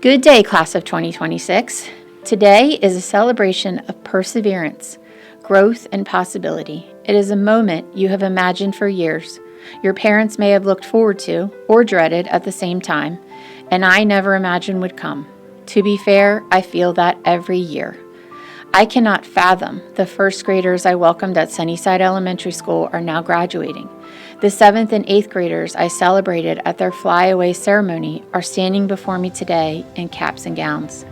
Good day, class of 2026. Today is a celebration of perseverance, growth, and possibility. It is a moment you have imagined for years. Your parents may have looked forward to or dreaded at the same time, and I never imagined would come. To be fair, I feel that every year. I cannot fathom the first graders I welcomed at Sunnyside Elementary School are now graduating. The 7th and 8th graders I celebrated at their flyaway ceremony are standing before me today in caps and gowns.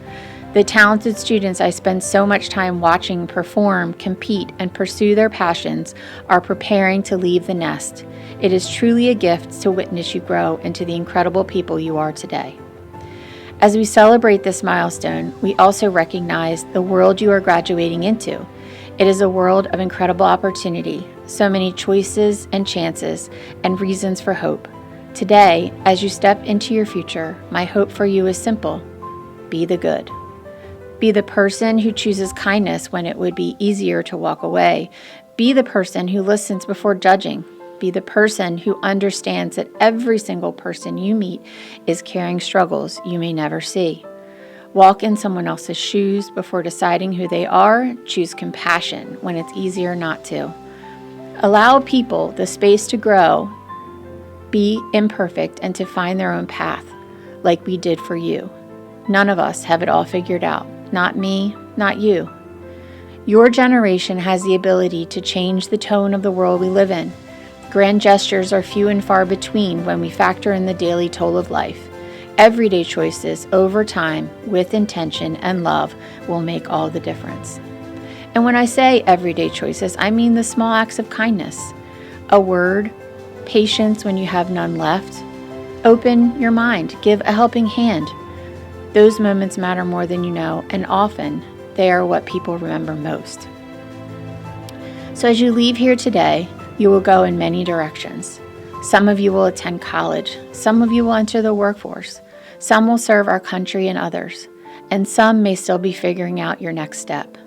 The talented students I spend so much time watching perform, compete, and pursue their passions are preparing to leave the nest. It is truly a gift to witness you grow into the incredible people you are today. As we celebrate this milestone, we also recognize the world you are graduating into. It is a world of incredible opportunity, so many choices and chances, and reasons for hope. Today, as you step into your future, my hope for you is simple. Be the good. Be the person who chooses kindness when it would be easier to walk away. Be the person who listens before judging. Be the person who understands that every single person you meet is carrying struggles you may never see. Walk in someone else's shoes before deciding who they are. Choose compassion when it's easier not to. Allow people the space to grow, be imperfect, and to find their own path, like we did for you. None of us have it all figured out. Not me, not you. Your generation has the ability to change the tone of the world we live in. Grand gestures are few and far between when we factor in the daily toll of life. Everyday choices over time, with intention and love, will make all the difference. And when I say everyday choices, I mean the small acts of kindness. A word, patience when you have none left. Open your mind, give a helping hand. Those moments matter more than you know, and often they are what people remember most. So as you leave here today, you will go in many directions. Some of you will attend college. Some of you will enter the workforce. Some will serve our country and others. And some may still be figuring out your next step.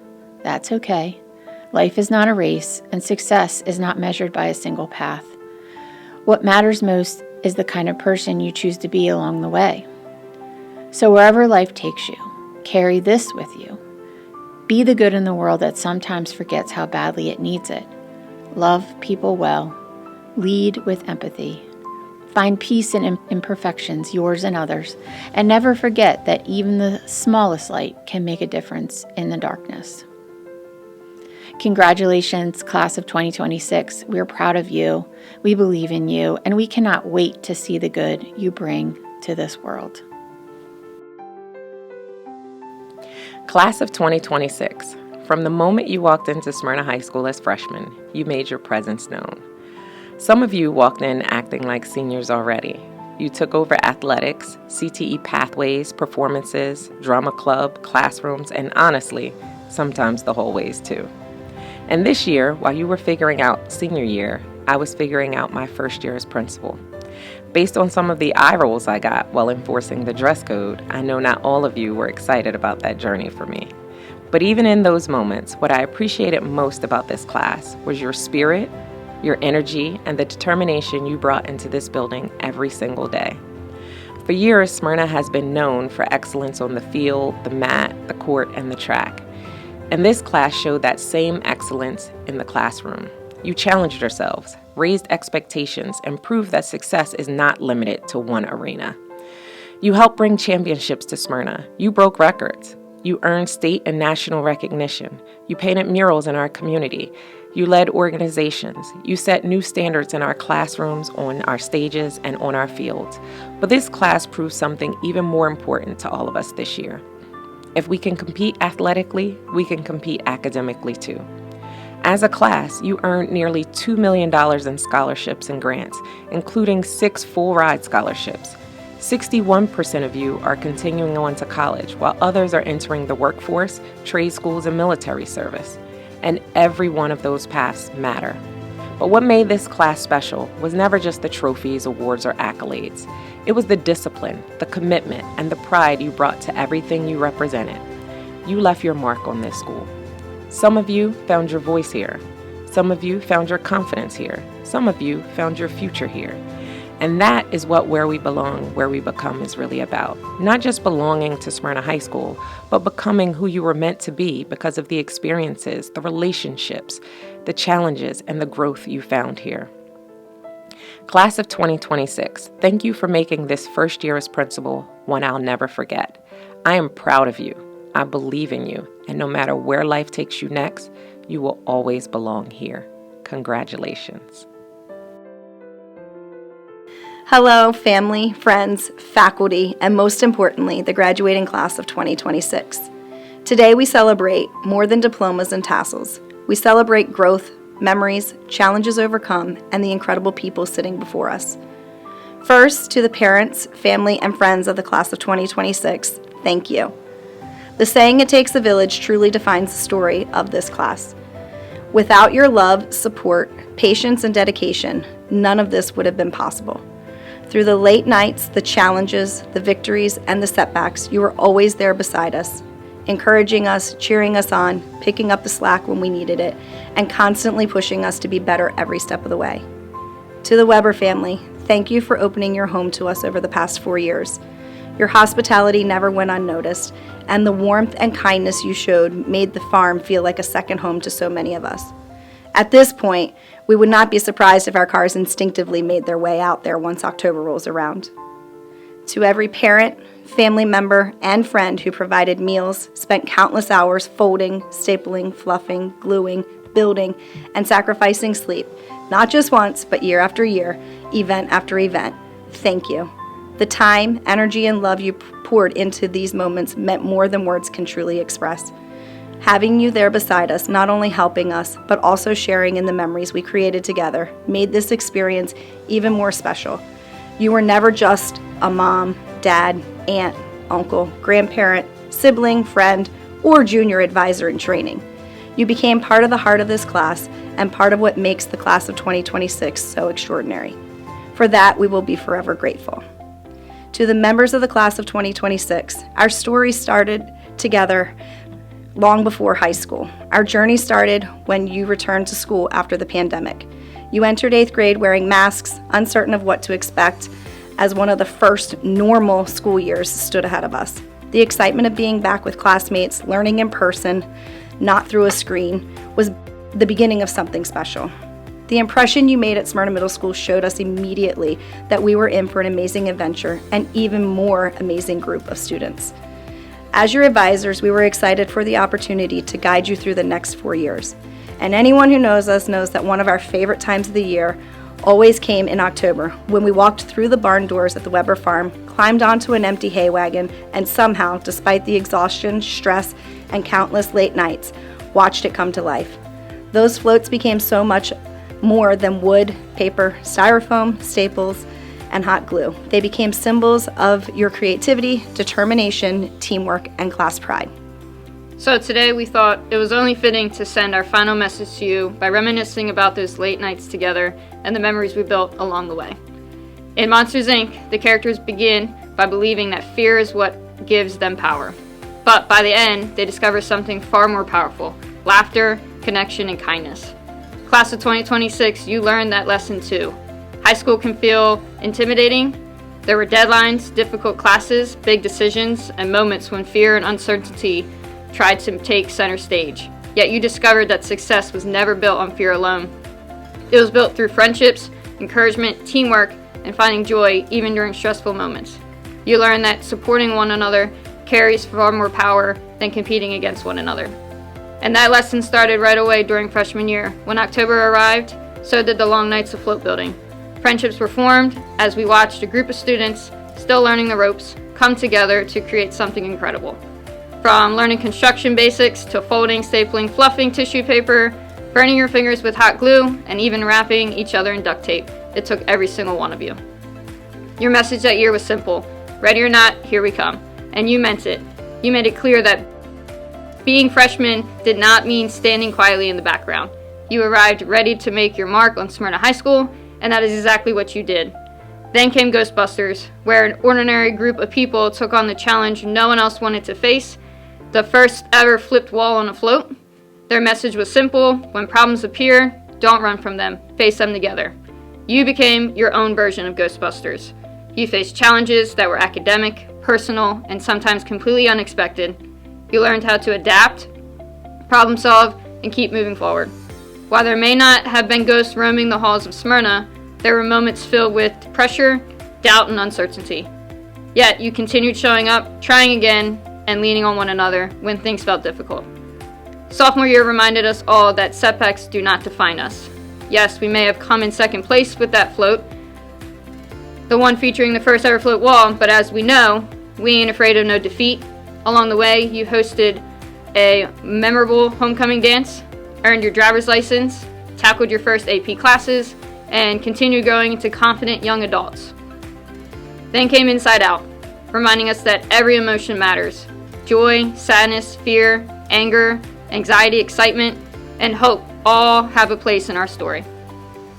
That's okay. Life is not a race, and success is not measured by a single path. What matters most is the kind of person you choose to be along the way. So wherever life takes you, carry this with you. Be the good in the world that sometimes forgets how badly it needs it. Love people well. Lead with empathy. Find peace in imperfections, yours and others, and never forget that even the smallest light can make a difference in the darkness. Congratulations, class of 2026. We're proud of you. We believe in you, and we cannot wait to see the good you bring to this world. Class of 2026. From the moment you walked into Smyrna High School as freshmen, you made your presence known. Some of you walked in acting like seniors already. You took over athletics, CTE pathways, performances, drama club, classrooms, and honestly, sometimes the hallways too. And this year, while you were figuring out senior year, I was figuring out my first year as principal. Based on some of the eye rolls I got while enforcing the dress code, I know not all of you were excited about that journey for me. But even in those moments, what I appreciated most about this class was your spirit, your energy, and the determination you brought into this building every single day. For years, Smyrna has been known for excellence on the field, the mat, the court, and the track. And this class showed that same excellence in the classroom. You challenged yourselves, raised expectations, and proved that success is not limited to one arena. You helped bring championships to Smyrna. You broke records. You earned state and national recognition. You painted murals in our community. You led organizations. You set new standards in our classrooms, on our stages, and on our fields. But this class proved something even more important to all of us this year. If we can compete athletically, we can compete academically too. As a class, you earned nearly $2 million in scholarships and grants, including 6 full-ride scholarships. 61% of you are continuing on to college, while others are entering the workforce, trade schools, and military service. And every one of those paths matter. But what made this class special was never just the trophies, awards, or accolades. It was the discipline, the commitment, and the pride you brought to everything you represented. You left your mark on this school. Some of you found your voice here. Some of you found your confidence here. Some of you found your future here. And that is what Where We Belong, Where We Become is really about. Not just belonging to Smyrna High School, but becoming who you were meant to be because of the experiences, the relationships, the challenges, and the growth you found here. Class of 2026, thank you for making this first year as principal one I'll never forget. I am proud of you. I believe in you. And no matter where life takes you next, you will always belong here. Congratulations. Hello, family, friends, faculty, and most importantly, the graduating class of 2026. Today we celebrate more than diplomas and tassels. We celebrate growth, memories, challenges overcome, and the incredible people sitting before us. First, to the parents, family, and friends of the class of 2026, thank you. The saying, "It takes a village," truly defines the story of this class. Without your love, support, patience, and dedication, none of this would have been possible. Through the late nights, the challenges, the victories, and the setbacks, you were always there beside us, encouraging us, cheering us on, picking up the slack when we needed it, and constantly pushing us to be better every step of the way. To the Weber family, thank you for opening your home to us over the past 4 years. Your hospitality never went unnoticed, and the warmth and kindness you showed made the farm feel like a second home to so many of us. At this point, we would not be surprised if our cars instinctively made their way out there once October rolls around. To every parent, family member, and friend who provided meals, spent countless hours folding, stapling, fluffing, gluing, building, and sacrificing sleep, not just once, but year after year, event after event, thank you. The time, energy, and love you poured into these moments meant more than words can truly express. Having you there beside us, not only helping us, but also sharing in the memories we created together, made this experience even more special. You were never just a mom, dad, aunt, uncle, grandparent, sibling, friend, or junior advisor in training. You became part of the heart of this class and part of what makes the class of 2026 so extraordinary. For that, we will be forever grateful. To the members of the class of 2026, our story started together long before high school. Our journey started when you returned to school after the pandemic. You entered 8th grade wearing masks, uncertain of what to expect, as one of the first normal school years stood ahead of us. The excitement of being back with classmates, learning in person, not through a screen, was the beginning of something special. The impression you made at Smyrna Middle School showed us immediately that we were in for an amazing adventure and even more amazing group of students. As your advisors, we were excited for the opportunity to guide you through the next 4 years. And anyone who knows us knows that one of our favorite times of the year always came in October, when we walked through the barn doors at the Weber farm, climbed onto an empty hay wagon, and somehow, despite the exhaustion, stress, and countless late nights, watched it come to life. Those floats became so much more than wood, paper, styrofoam, staples, and hot glue. They became symbols of your creativity, determination, teamwork, and class pride. So today we thought it was only fitting to send our final message to you by reminiscing about those late nights together and the memories we built along the way. In Monsters, Inc., the characters begin by believing that fear is what gives them power. But by the end, they discover something far more powerful: laughter, connection, and kindness. Class of 2026, you learned that lesson too. High school can feel intimidating. There were deadlines, difficult classes, big decisions, and moments when fear and uncertainty tried to take center stage. Yet you discovered that success was never built on fear alone. It was built through friendships, encouragement, teamwork, and finding joy even during stressful moments. You learned that supporting one another carries far more power than competing against one another. And that lesson started right away during freshman year. When October arrived, so did the long nights of float building. Friendships were formed as we watched a group of students, still learning the ropes, come together to create something incredible. From learning construction basics to folding, stapling, fluffing tissue paper, burning your fingers with hot glue, and even wrapping each other in duct tape, it took every single one of you. Your message that year was simple: ready or not, here we come. And you meant it. You made it clear that being freshmen did not mean standing quietly in the background. You arrived ready to make your mark on Smyrna High School, and that is exactly what you did. Then came Ghostbusters, where an ordinary group of people took on the challenge no one else wanted to face: the first ever flipped wall on a float. Their message was simple: when problems appear, don't run from them, face them together. You became your own version of Ghostbusters. You faced challenges that were academic, personal, and sometimes completely unexpected. You learned how to adapt, problem solve, and keep moving forward. While there may not have been ghosts roaming the halls of Smyrna, there were moments filled with pressure, doubt, and uncertainty. Yet you continued showing up, trying again, and leaning on one another when things felt difficult. Sophomore year reminded us all that setbacks do not define us. Yes, we may have come in second place with that float, the one featuring the first ever float wall, but as we know, we ain't afraid of no defeat. Along the way, you hosted a memorable homecoming dance, earned your driver's license, tackled your first AP classes, and continued growing into confident young adults. Then came Inside Out, reminding us that every emotion matters. Joy, sadness, fear, anger, anxiety, excitement, and hope all have a place in our story.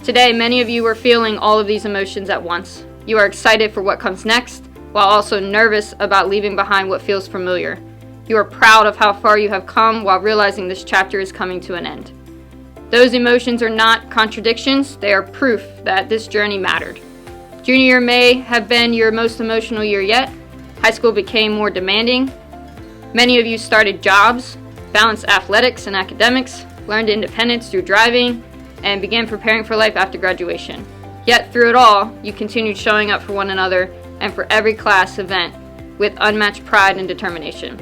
Today, many of you are feeling all of these emotions at once. You are excited for what comes next, while also nervous about leaving behind what feels familiar. You are proud of how far you have come while realizing this chapter is coming to an end. Those emotions are not contradictions, they are proof that this journey mattered. Junior year may have been your most emotional year yet. High school became more demanding. Many of you started jobs, balanced athletics and academics, learned independence through driving, and began preparing for life after graduation. Yet through it all, you continued showing up for one another and for every class event with unmatched pride and determination.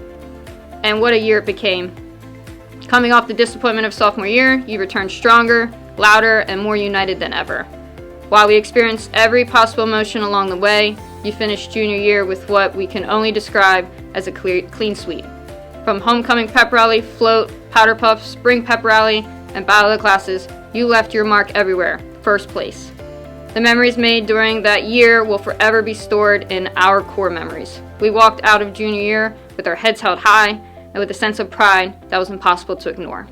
And what a year it became. Coming off the disappointment of sophomore year, you returned stronger, louder, and more united than ever. While we experienced every possible emotion along the way, you finished junior year with what we can only describe as a clean sweep. From homecoming pep rally, float, powder puff, spring pep rally, and battle of the classes, you left your mark everywhere, first place. The memories made during that year will forever be stored in our core memories. We walked out of junior year with our heads held high and with a sense of pride that was impossible to ignore.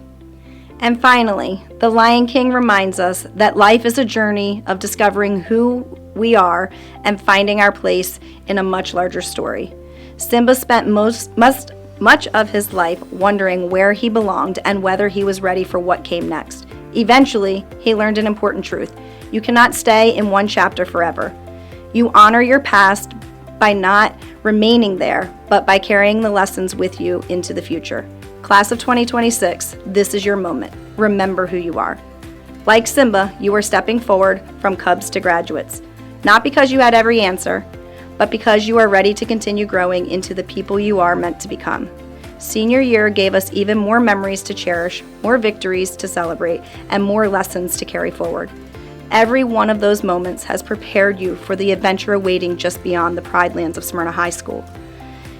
And finally, the Lion King reminds us that life is a journey of discovering who we are and finding our place in a much larger story. Simba spent much of his life wondering where he belonged and whether he was ready for what came next. Eventually, he learned an important truth. You cannot stay in one chapter forever. You honor your past by not remaining there, but by carrying the lessons with you into the future. Class of 2026, this is your moment. Remember who you are. Like Simba, you are stepping forward from cubs to graduates, not because you had every answer, but because you are ready to continue growing into the people you are meant to become. Senior year gave us even more memories to cherish, more victories to celebrate, and more lessons to carry forward. Every one of those moments has prepared you for the adventure awaiting just beyond the Pride Lands of Smyrna High School.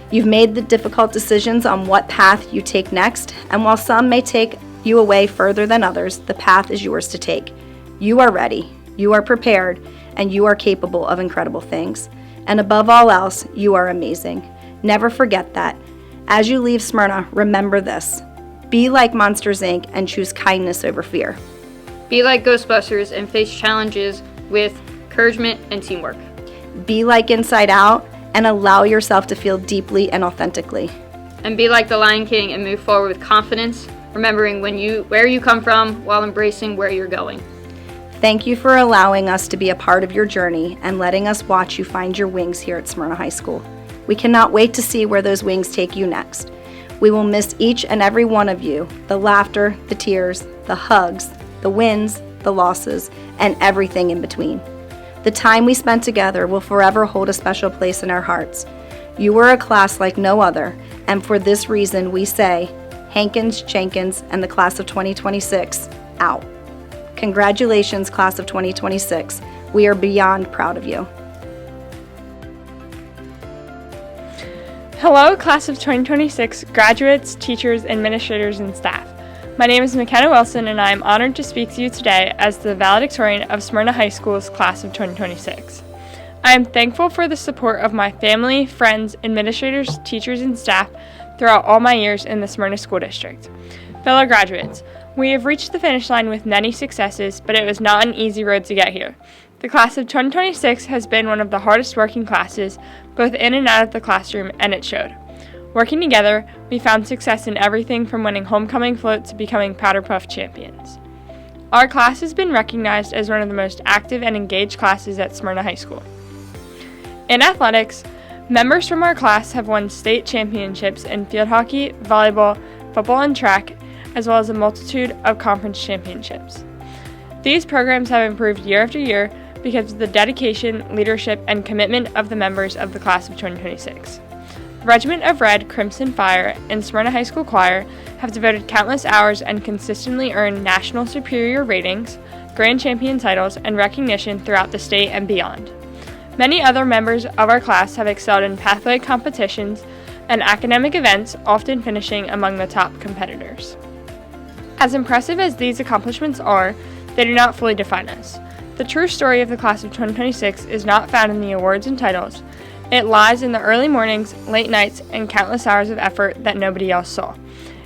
You've made the difficult decisions on what path you take next, and while some may take you away further than others, the path is yours to take. You are ready, you are prepared, and you are capable of incredible things. And above all else, you are amazing. Never forget that. As you leave Smyrna, remember this. Be like Monsters, Inc. and choose kindness over fear. Be like Ghostbusters and face challenges with encouragement and teamwork. Be like Inside Out and allow yourself to feel deeply and authentically. And be like the Lion King and move forward with confidence, remembering where you come from while embracing where you're going. Thank you for allowing us to be a part of your journey and letting us watch you find your wings here at Smyrna High School. We cannot wait to see where those wings take you next. We will miss each and every one of you, the laughter, the tears, the hugs, the wins, the losses, and everything in between. The time we spent together will forever hold a special place in our hearts. You were a class like no other, and for this reason we say, Hankins, Jenkins, and the class of 2026, out. Congratulations, class of 2026. We are beyond proud of you. Hello, class of 2026, graduates, teachers, administrators, and staff. My name is McKenna Wilson, and I am honored to speak to you today as the valedictorian of Smyrna High School's class of 2026. I am thankful for the support of my family, friends, administrators, teachers, and staff throughout all my years in the Smyrna School District. Fellow graduates, we have reached the finish line with many successes, but it was not an easy road to get here. The class of 2026 has been one of the hardest working classes, both in and out of the classroom, and it showed. Working together, we found success in everything from winning homecoming float to becoming Powder Puff champions. Our class has been recognized as one of the most active and engaged classes at Smyrna High School. In athletics, members from our class have won state championships in field hockey, volleyball, football, and track, as well as a multitude of conference championships. These programs have improved year after year because of the dedication, leadership, and commitment of the members of the class of 2026. The Regiment of Red, Crimson Fire, and Smyrna High School Choir have devoted countless hours and consistently earned national superior ratings, grand champion titles, and recognition throughout the state and beyond. Many other members of our class have excelled in pathway competitions and academic events, often finishing among the top competitors. As impressive as these accomplishments are, they do not fully define us. The true story of the class of 2026 is not found in the awards and titles. It lies in the early mornings, late nights, and countless hours of effort that nobody else saw.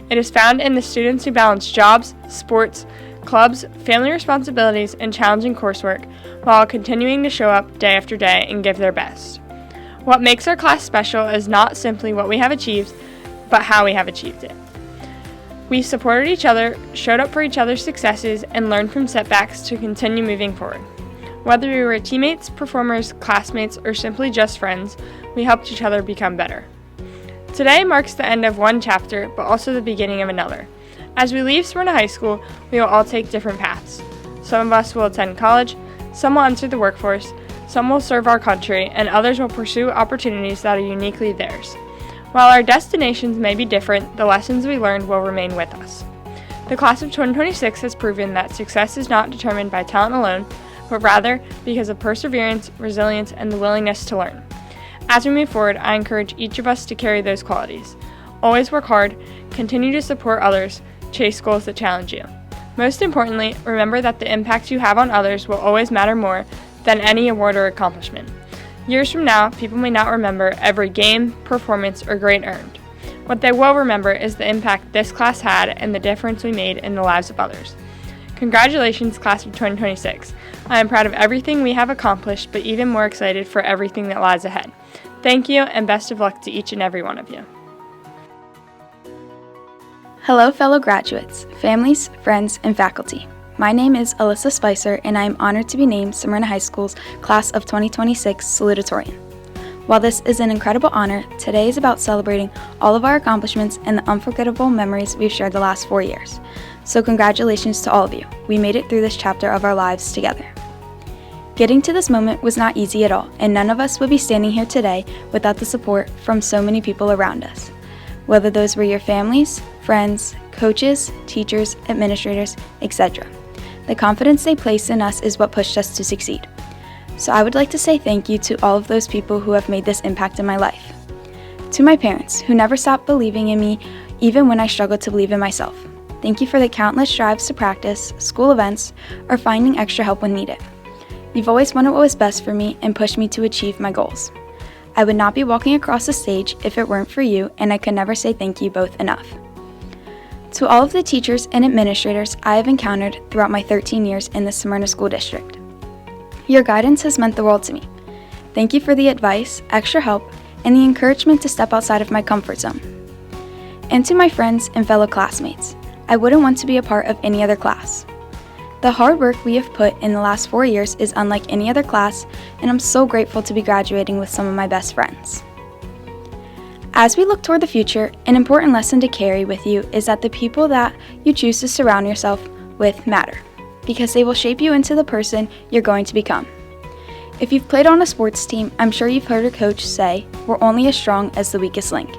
It is found in the students who balance jobs, sports, clubs, family responsibilities, and challenging coursework while continuing to show up day after day and give their best. What makes our class special is not simply what we have achieved, but how we have achieved it. We supported each other, showed up for each other's successes, and learned from setbacks to continue moving forward. Whether we were teammates, performers, classmates, or simply just friends, we helped each other become better. Today marks the end of one chapter, but also the beginning of another. As we leave Smyrna High School, we will all take different paths. Some of us will attend college, some will enter the workforce, some will serve our country, and others will pursue opportunities that are uniquely theirs. While our destinations may be different, the lessons we learned will remain with us. The class of 2026 has proven that success is not determined by talent alone, but rather because of perseverance, resilience, and the willingness to learn. As we move forward, I encourage each of us to carry those qualities. Always work hard, continue to support others, chase goals that challenge you. Most importantly, remember that the impact you have on others will always matter more than any award or accomplishment. Years from now, people may not remember every game, performance, or grade earned. What they will remember is the impact this class had and the difference we made in the lives of others. Congratulations, class of 2026. I am proud of everything we have accomplished, but even more excited for everything that lies ahead. Thank you, and best of luck to each and every one of you. Hello, fellow graduates, families, friends, and faculty. My name is Alyssa Spicer, and I am honored to be named Smyrna High School's Class of 2026 Salutatorian. While this is an incredible honor, today is about celebrating all of our accomplishments and the unforgettable memories we've shared the last 4 years. So congratulations to all of you. We made it through this chapter of our lives together. Getting to this moment was not easy at all, and none of us would be standing here today without the support from so many people around us. Whether those were your families, friends, coaches, teachers, administrators, etc. The confidence they placed in us is what pushed us to succeed. So I would like to say thank you to all of those people who have made this impact in my life. To my parents, who never stopped believing in me even when I struggled to believe in myself. Thank you for the countless drives to practice, school events, or finding extra help when needed. You've always wanted what was best for me and pushed me to achieve my goals. I would not be walking across the stage if it weren't for you, and I could never say thank you both enough. To all of the teachers and administrators I have encountered throughout my 13 years in the Smyrna School District. Your guidance has meant the world to me. Thank you for the advice, extra help, and the encouragement to step outside of my comfort zone. And to my friends and fellow classmates, I wouldn't want to be a part of any other class. The hard work we have put in the last 4 years is unlike any other class, and I'm so grateful to be graduating with some of my best friends. As we look toward the future, an important lesson to carry with you is that the people that you choose to surround yourself with matter, because they will shape you into the person you're going to become. If you've played on a sports team, I'm sure you've heard a coach say, "We're only as strong as the weakest link."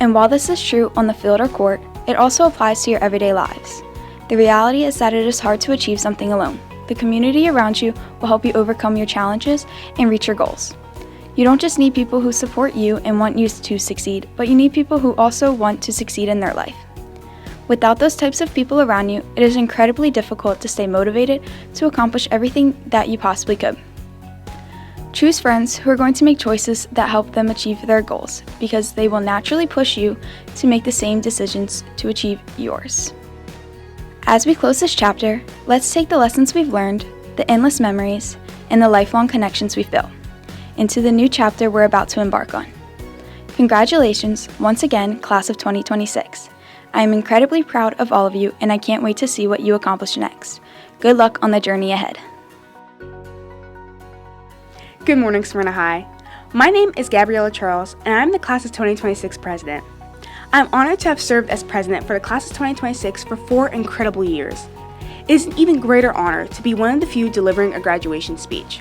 And while this is true on the field or court, it also applies to your everyday lives. The reality is that it is hard to achieve something alone. The community around you will help you overcome your challenges and reach your goals. You don't just need people who support you and want you to succeed, but you need people who also want to succeed in their life. Without those types of people around you, it is incredibly difficult to stay motivated to accomplish everything that you possibly could. Choose friends who are going to make choices that help them achieve their goals, because they will naturally push you to make the same decisions to achieve yours. As we close this chapter, let's take the lessons we've learned, the endless memories, and the lifelong connections we've built into the new chapter we're about to embark on. Congratulations, once again, class of 2026. I am incredibly proud of all of you, and I can't wait to see what you accomplish next. Good luck on the journey ahead. Good morning, Smyrna High. My name is Gabriella Charles, and I'm the Class of 2026 President. I'm honored to have served as President for the Class of 2026 for 4 incredible years. It is an even greater honor to be one of the few delivering a graduation speech.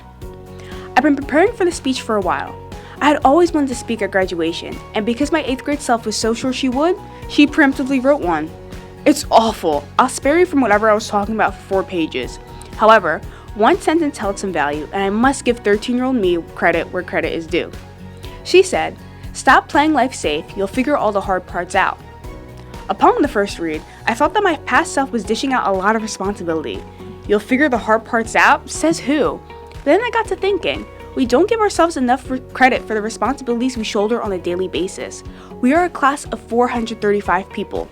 I've been preparing for the speech for a while. I had always wanted to speak at graduation, and because my 8th grade self was so sure she would, she preemptively wrote one. It's awful. I'll spare you from whatever I was talking about for 4 pages. However, one sentence held some value, and I must give 13-year-old me credit where credit is due. She said, "Stop playing life safe, you'll figure all the hard parts out." Upon the first read, I felt that my past self was dishing out a lot of responsibility. You'll figure the hard parts out? Says who? But then I got to thinking, we don't give ourselves enough credit for the responsibilities we shoulder on a daily basis. We are a class of 435 people.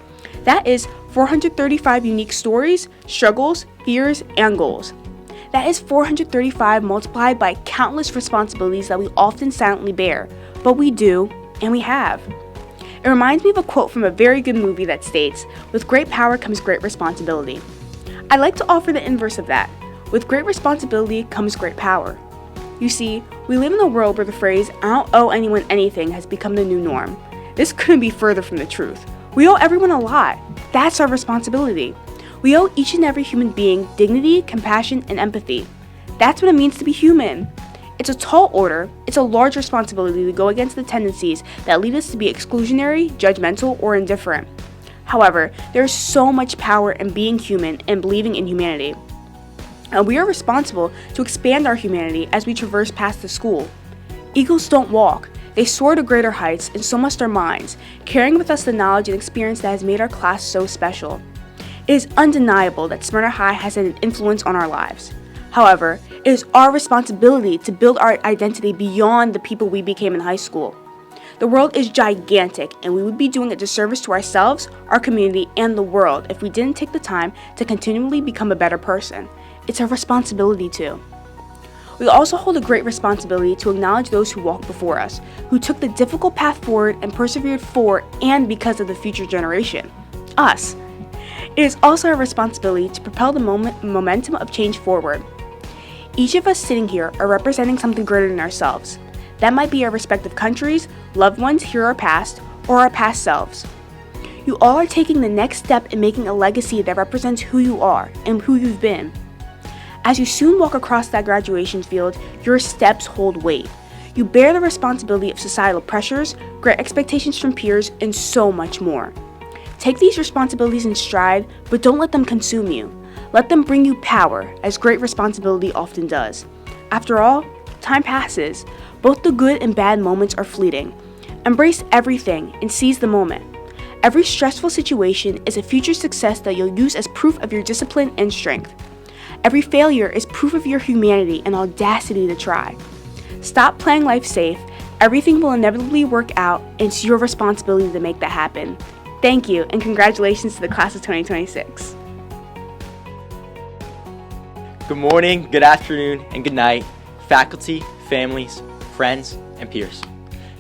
That is 435 unique stories, struggles, fears, and goals. That is 435 multiplied by countless responsibilities that we often silently bear, but we do, and we have. It reminds me of a quote from a very good movie that states, "With great power comes great responsibility." I'd like to offer the inverse of that. With great responsibility comes great power. You see, we live in a world where the phrase, "I don't owe anyone anything," has become the new norm. This couldn't be further from the truth. We owe everyone a lot. That's our responsibility. We owe each and every human being dignity, compassion, and empathy. That's what it means to be human. It's a tall order, it's a large responsibility to go against the tendencies that lead us to be exclusionary, judgmental, or indifferent. However, there is so much power in being human and believing in humanity. And we are responsible to expand our humanity as we traverse past the school. Eagles don't walk, they soar to greater heights, and so must our minds, carrying with us the knowledge and experience that has made our class so special. It is undeniable that Smyrna High has had an influence on our lives. However, it is our responsibility to build our identity beyond the people we became in high school. The world is gigantic, and we would be doing a disservice to ourselves, our community, and the world if we didn't take the time to continually become a better person. It's our responsibility to. We also hold a great responsibility to acknowledge those who walked before us, who took the difficult path forward and persevered for and because of the future generation. Us. It is also our responsibility to propel the momentum of change forward. Each of us sitting here are representing something greater than ourselves. That might be our respective countries, loved ones here our past, or our past selves. You all are taking the next step in making a legacy that represents who you are and who you've been. As you soon walk across that graduation field, your steps hold weight. You bear the responsibility of societal pressures, great expectations from peers, and so much more. Take these responsibilities in stride, but don't let them consume you. Let them bring you power, as great responsibility often does. After all, time passes. Both the good and bad moments are fleeting. Embrace everything and seize the moment. Every stressful situation is a future success that you'll use as proof of your discipline and strength. Every failure is proof of your humanity and audacity to try. Stop playing life safe. Everything will inevitably work out, and it's your responsibility to make that happen. Thank you, and congratulations to the Class of 2026. Good morning, good afternoon, and good night, faculty, families, friends, and peers.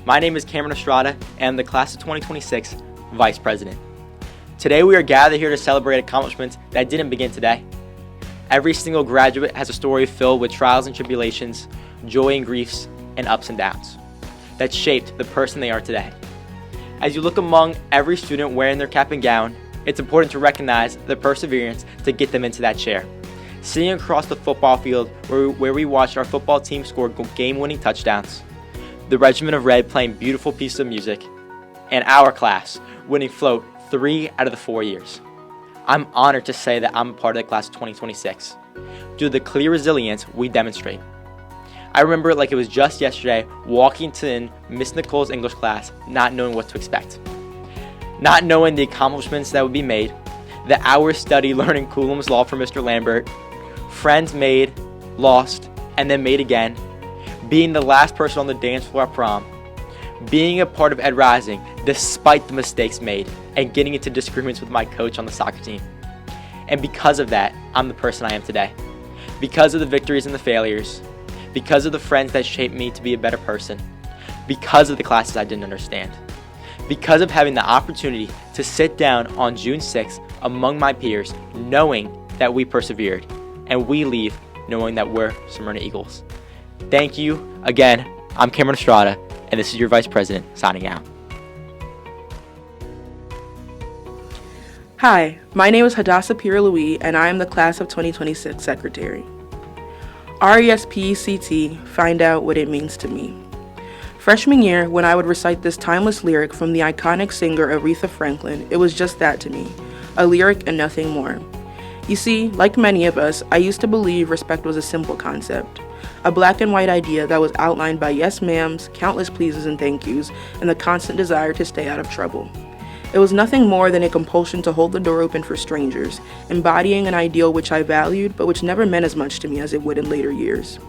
My name is Cameron Estrada, and I'm the Class of 2026 Vice President. Today we are gathered here to celebrate accomplishments that didn't begin today. Every single graduate has a story filled with trials and tribulations, joy and griefs, and ups and downs that shaped the person they are today. As you look among every student wearing their cap and gown, it's important to recognize the perseverance to get them into that chair. Sitting across the football field where we watched our football team score game-winning touchdowns, the Regiment of Red playing beautiful pieces of music, and our class winning float 3 out of the 4 years. I'm honored to say that I'm a part of the Class of 2026 due to the clear resilience we demonstrate. I remember it like it was just yesterday, walking in Miss Nicole's English class, not knowing what to expect. Not knowing the accomplishments that would be made, the hours studied learning Coulomb's Law from Mr. Lambert, friends made, lost, and then made again, being the last person on the dance floor at prom, being a part of Ed Rising despite the mistakes made, and getting into disagreements with my coach on the soccer team. And because of that, I'm the person I am today. Because of the victories and the failures, because of the friends that shaped me to be a better person, because of the classes I didn't understand, because of having the opportunity to sit down on June 6th among my peers, knowing that we persevered, and we leave knowing that we're Smyrna Eagles. Thank you again. I'm Cameron Estrada, and this is your Vice President signing out. Hi, my name is Hadassah Pierre-Louis, and I am the Class of 2026 Secretary. RESPECT, find out what it means to me. Freshman year, when I would recite this timeless lyric from the iconic singer Aretha Franklin, it was just that to me, a lyric and nothing more. You see, like many of us, I used to believe respect was a simple concept, a black and white idea that was outlined by yes ma'ams, countless pleases and thank yous, and the constant desire to stay out of trouble. It was nothing more than a compulsion to hold the door open for strangers, embodying an ideal which I valued, but which never meant as much to me as it would in later years.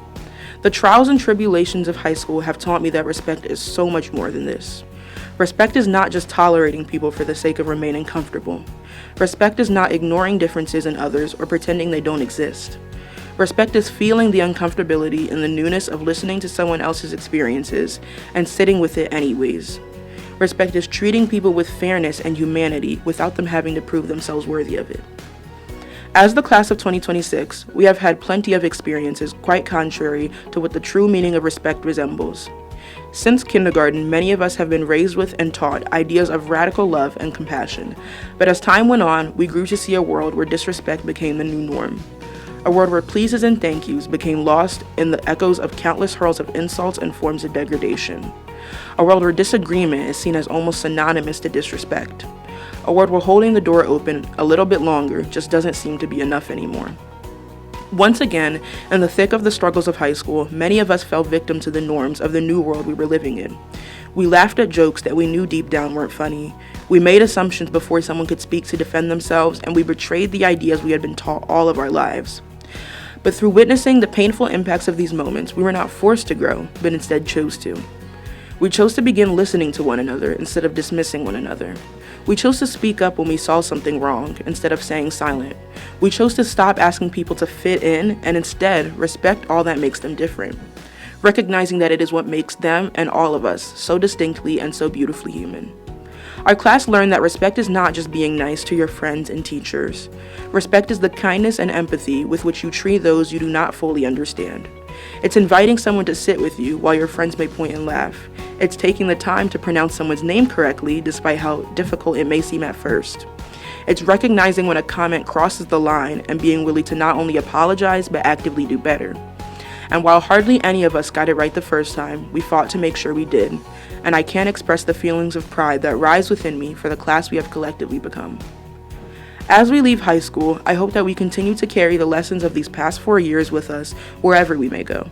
The trials and tribulations of high school have taught me that respect is so much more than this. Respect is not just tolerating people for the sake of remaining comfortable. Respect is not ignoring differences in others or pretending they don't exist. Respect is feeling the uncomfortability and the newness of listening to someone else's experiences and sitting with it anyways. Respect is treating people with fairness and humanity without them having to prove themselves worthy of it. As the class of 2026, we have had plenty of experiences quite contrary to what the true meaning of respect resembles. Since kindergarten, many of us have been raised with and taught ideas of radical love and compassion, but as time went on, we grew to see a world where disrespect became the new norm. A world where pleases and thank yous became lost in the echoes of countless hurls of insults and forms of degradation. A world where disagreement is seen as almost synonymous to disrespect. A world where holding the door open a little bit longer just doesn't seem to be enough anymore. Once again, in the thick of the struggles of high school, many of us fell victim to the norms of the new world we were living in. We laughed at jokes that we knew deep down weren't funny. We made assumptions before someone could speak to defend themselves, and we betrayed the ideas we had been taught all of our lives. But through witnessing the painful impacts of these moments, we were not forced to grow, but instead chose to. We chose to begin listening to one another instead of dismissing one another. We chose to speak up when we saw something wrong instead of staying silent. We chose to stop asking people to fit in and instead respect all that makes them different, recognizing that it is what makes them and all of us so distinctly and so beautifully human. Our class learned that respect is not just being nice to your friends and teachers. Respect is the kindness and empathy with which you treat those you do not fully understand. It's inviting someone to sit with you while your friends may point and laugh. It's taking the time to pronounce someone's name correctly despite how difficult it may seem at first. It's recognizing when a comment crosses the line and being willing to not only apologize but actively do better. And while hardly any of us got it right the first time, we fought to make sure we did. And I can't express the feelings of pride that rise within me for the class we have collectively become. As we leave high school, I hope that we continue to carry the lessons of these past 4 years with us wherever we may go.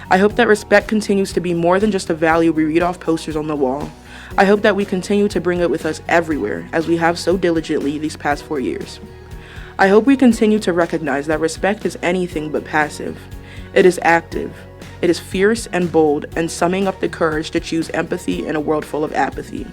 I hope that respect continues to be more than just a value we read off posters on the wall. I hope that we continue to bring it with us everywhere, as we have so diligently these past 4 years. I hope we continue to recognize that respect is anything but passive. It is active. It is fierce and bold, and summing up the courage to choose empathy in a world full of apathy.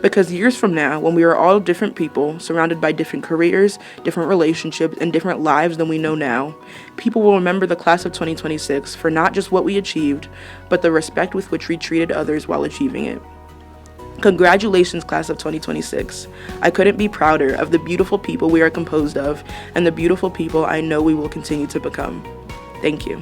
Because years from now, when we are all different people, surrounded by different careers, different relationships, and different lives than we know now, people will remember the class of 2026 for not just what we achieved, but the respect with which we treated others while achieving it. Congratulations, class of 2026. I couldn't be prouder of the beautiful people we are composed of and the beautiful people I know we will continue to become. Thank you.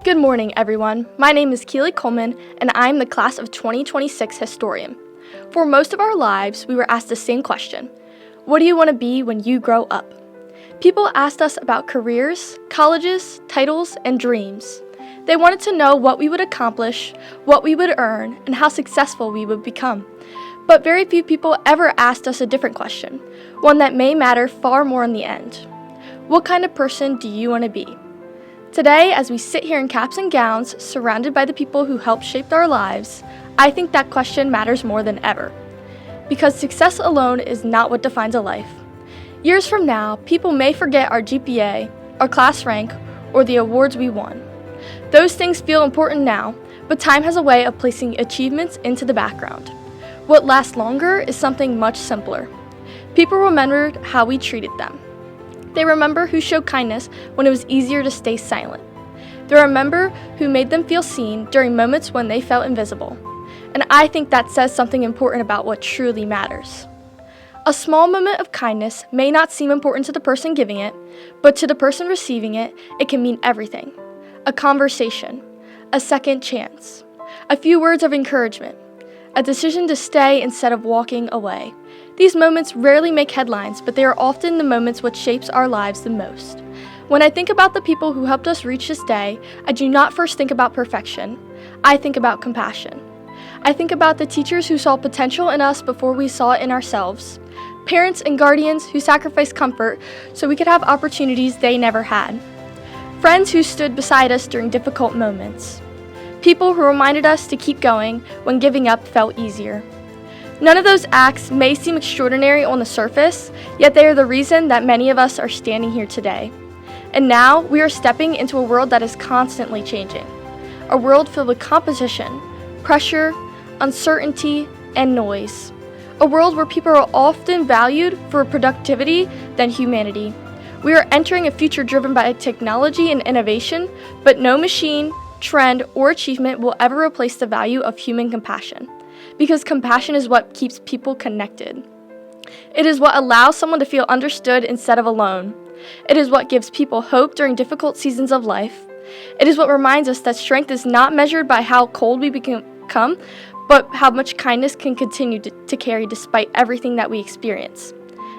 Good morning, everyone. My name is Keely Coleman, and I'm the class of 2026 historian. For most of our lives, we were asked the same question: what do you want to be when you grow up? People asked us about careers, colleges, titles, and dreams. They wanted to know what we would accomplish, what we would earn, and how successful we would become. But very few people ever asked us a different question, one that may matter far more in the end. What kind of person do you want to be? Today, as we sit here in caps and gowns, surrounded by the people who helped shape our lives, I think that question matters more than ever. Because success alone is not what defines a life. Years from now, people may forget our GPA, our class rank, or the awards we won. Those things feel important now, but time has a way of placing achievements into the background. What lasts longer is something much simpler. People remembered how we treated them. They remember who showed kindness when it was easier to stay silent. They remember who made them feel seen during moments when they felt invisible. And I think that says something important about what truly matters. A small moment of kindness may not seem important to the person giving it, but to the person receiving it, it can mean everything. A conversation, a second chance, a few words of encouragement, a decision to stay instead of walking away. These moments rarely make headlines, but they are often the moments which shapes our lives the most. When I think about the people who helped us reach this day, I do not first think about perfection. I think about compassion. I think about the teachers who saw potential in us before we saw it in ourselves. Parents and guardians who sacrificed comfort so we could have opportunities they never had. Friends who stood beside us during difficult moments. People who reminded us to keep going when giving up felt easier. None of those acts may seem extraordinary on the surface, yet they are the reason that many of us are standing here today. And now we are stepping into a world that is constantly changing. A world filled with competition, pressure, uncertainty, and noise. A world where people are often valued for productivity than humanity. We are entering a future driven by technology and innovation, but no machine, trend, or achievement will ever replace the value of human compassion, because compassion is what keeps people connected. It is what allows someone to feel understood instead of alone. It is what gives people hope during difficult seasons of life. It is what reminds us that strength is not measured by how cold we become, but how much kindness can continue to carry despite everything that we experience.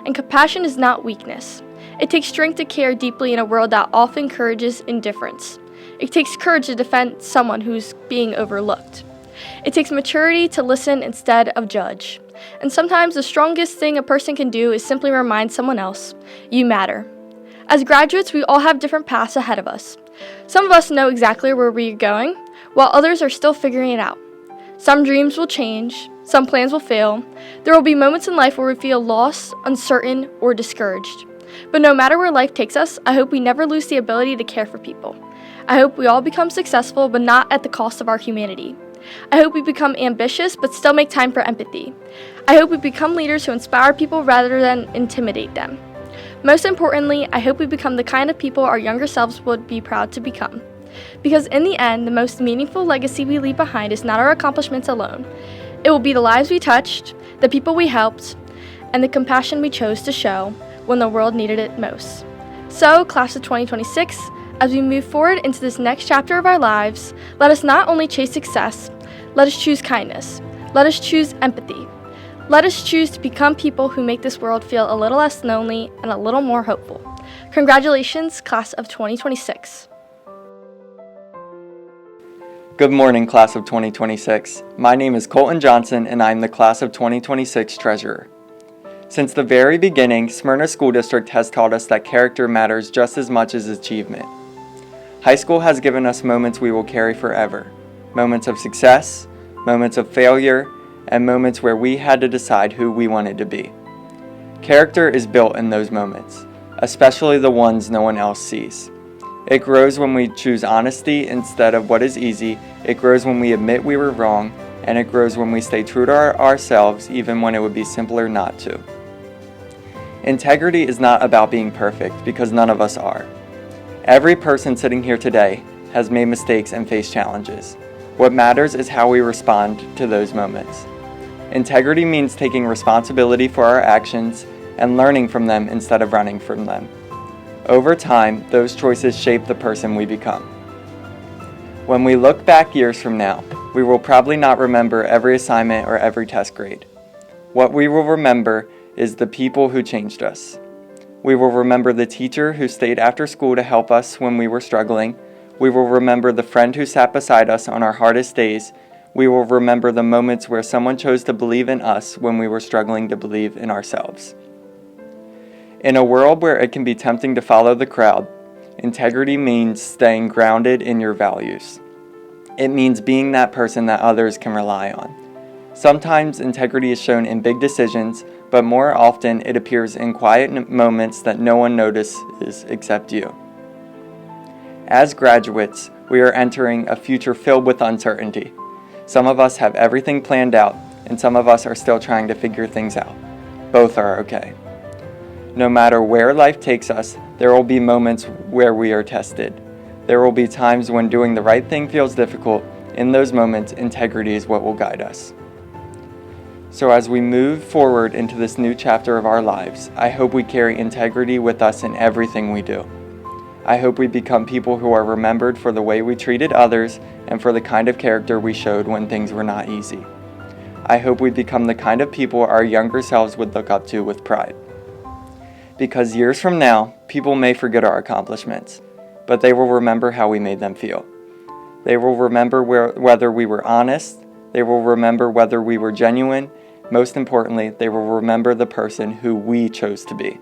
And compassion is not weakness. It takes strength to care deeply in a world that often encourages indifference. It takes courage to defend someone who's being overlooked. It takes maturity to listen instead of judge. And sometimes the strongest thing a person can do is simply remind someone else, you matter. As graduates, we all have different paths ahead of us. Some of us know exactly where we're going, while others are still figuring it out. Some dreams will change, some plans will fail. There will be moments in life where we feel lost, uncertain, or discouraged. But no matter where life takes us, I hope we never lose the ability to care for people. I hope we all become successful, but not at the cost of our humanity. I hope we become ambitious, but still make time for empathy. I hope we become leaders who inspire people rather than intimidate them. Most importantly, I hope we become the kind of people our younger selves would be proud to become. Because in the end, the most meaningful legacy we leave behind is not our accomplishments alone. It will be the lives we touched, the people we helped, and the compassion we chose to show when the world needed it most. So, class of 2026, as we move forward into this next chapter of our lives, let us not only chase success, let us choose kindness. Let us choose empathy. Let us choose to become people who make this world feel a little less lonely and a little more hopeful. Congratulations, class of 2026. Good morning, class of 2026. My name is Colton Johnson, and I'm the class of 2026 treasurer. Since the very beginning, Smyrna School District has taught us that character matters just as much as achievement. High school has given us moments we will carry forever. Moments of success, moments of failure, and moments where we had to decide who we wanted to be. Character is built in those moments, especially the ones no one else sees. It grows when we choose honesty instead of what is easy. It grows when we admit we were wrong, and it grows when we stay true to ourselves even when it would be simpler not to. Integrity is not about being perfect, because none of us are. Every person sitting here today has made mistakes and faced challenges. What matters is how we respond to those moments. Integrity means taking responsibility for our actions and learning from them instead of running from them. Over time, those choices shape the person we become. When we look back years from now, we will probably not remember every assignment or every test grade. What we will remember is the people who changed us. We will remember the teacher who stayed after school to help us when we were struggling. We will remember the friend who sat beside us on our hardest days. We will remember the moments where someone chose to believe in us when we were struggling to believe in ourselves. In a world where it can be tempting to follow the crowd, integrity means staying grounded in your values. It means being that person that others can rely on. Sometimes integrity is shown in big decisions, but more often it appears in quiet moments that no one notices except you. As graduates, we are entering a future filled with uncertainty. Some of us have everything planned out, and some of us are still trying to figure things out. Both are okay. No matter where life takes us, there will be moments where we are tested. There will be times when doing the right thing feels difficult. In those moments, integrity is what will guide us. So as we move forward into this new chapter of our lives, I hope we carry integrity with us in everything we do. I hope we become people who are remembered for the way we treated others and for the kind of character we showed when things were not easy. I hope we become the kind of people our younger selves would look up to with pride. Because years from now, people may forget our accomplishments, but they will remember how we made them feel. They will remember whether we were honest. They will remember whether we were genuine. Most importantly, they will remember the person who we chose to be.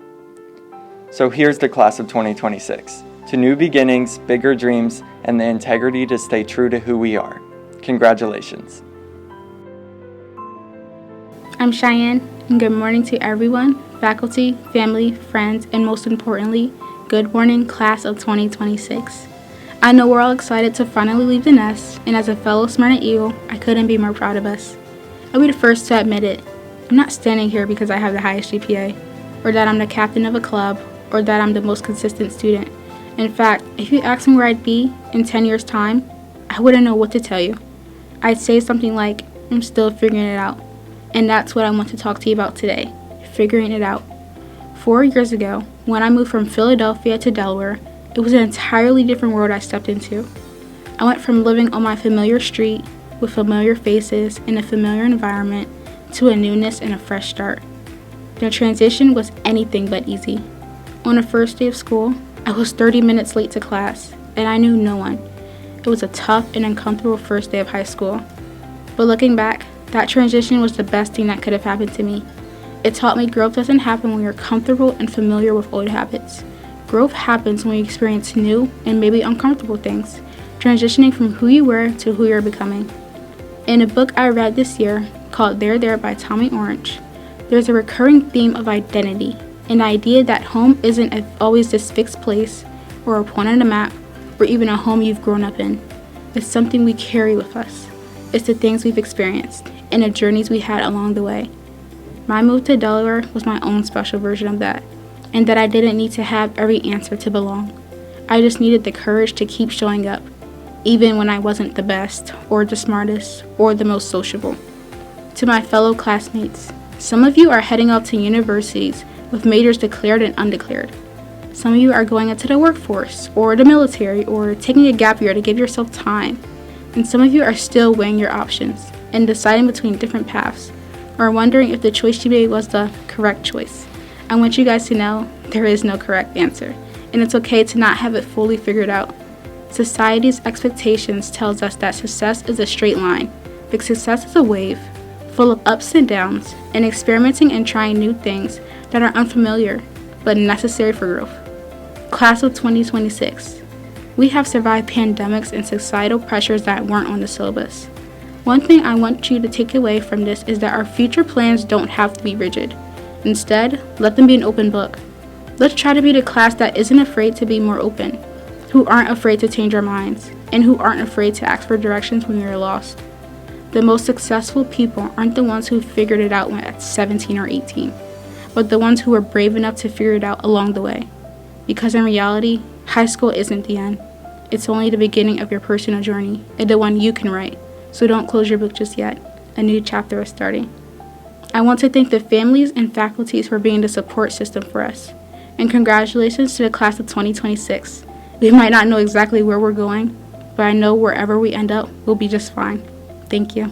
So here's the class of 2026. To new beginnings, bigger dreams, and the integrity to stay true to who we are. Congratulations. I'm Cheyenne, and good morning to everyone, faculty, family, friends, and most importantly, good morning, class of 2026. I know we're all excited to finally leave the nest, and as a fellow Smyrna Eagle, I couldn't be more proud of us. I'll be the first to admit it. I'm not standing here because I have the highest GPA, or that I'm the captain of a club, or that I'm the most consistent student. In fact, if you asked me where I'd be in 10 years' time, I wouldn't know what to tell you. I'd say something like, I'm still figuring it out. And that's what I want to talk to you about today, figuring it out. 4 years ago, when I moved from Philadelphia to Delaware, it was an entirely different world I stepped into. I went from living on my familiar street, with familiar faces in a familiar environment, to a newness and a fresh start. The transition was anything but easy. On the first day of school, I was 30 minutes late to class, and I knew no one. It was a tough and uncomfortable first day of high school. But looking back, that transition was the best thing that could have happened to me. It taught me growth doesn't happen when you're comfortable and familiar with old habits. Growth happens when you experience new and maybe uncomfortable things, transitioning from who you were to who you're becoming. In a book I read this year called There by Tommy Orange, there's a recurring theme of identity, an idea that home isn't always this fixed place or a point on the map or even a home you've grown up in. It's something we carry with us. It's the things we've experienced and the journeys we had along the way. My move to Delaware was my own special version of that, and that I didn't need to have every answer to belong. I just needed the courage to keep showing up, even when I wasn't the best, or the smartest, or the most sociable. To my fellow classmates, some of you are heading off to universities with majors declared and undeclared. Some of you are going into the workforce, or the military, or taking a gap year to give yourself time. And some of you are still weighing your options and deciding between different paths, or wondering if the choice you made was the correct choice. I want you guys to know there is no correct answer, and it's okay to not have it fully figured out. Society's expectations tells us that success is a straight line, but success is a wave, full of ups and downs, and experimenting and trying new things that are unfamiliar, but necessary for growth. Class of 2026. We have survived pandemics and societal pressures that weren't on the syllabus. One thing I want you to take away from this is that our future plans don't have to be rigid. Instead, let them be an open book. Let's try to be the class that isn't afraid to be more open, who aren't afraid to change our minds, and who aren't afraid to ask for directions when we are lost. The most successful people aren't the ones who figured it out at 17 or 18, but the ones who were brave enough to figure it out along the way. Because in reality, high school isn't the end. It's only the beginning of your personal journey, and the one you can write. So don't close your book just yet. A new chapter is starting. I want to thank the families and faculties for being the support system for us. And congratulations to the class of 2026. We might not know exactly where we're going, but I know wherever we end up, we'll be just fine. Thank you.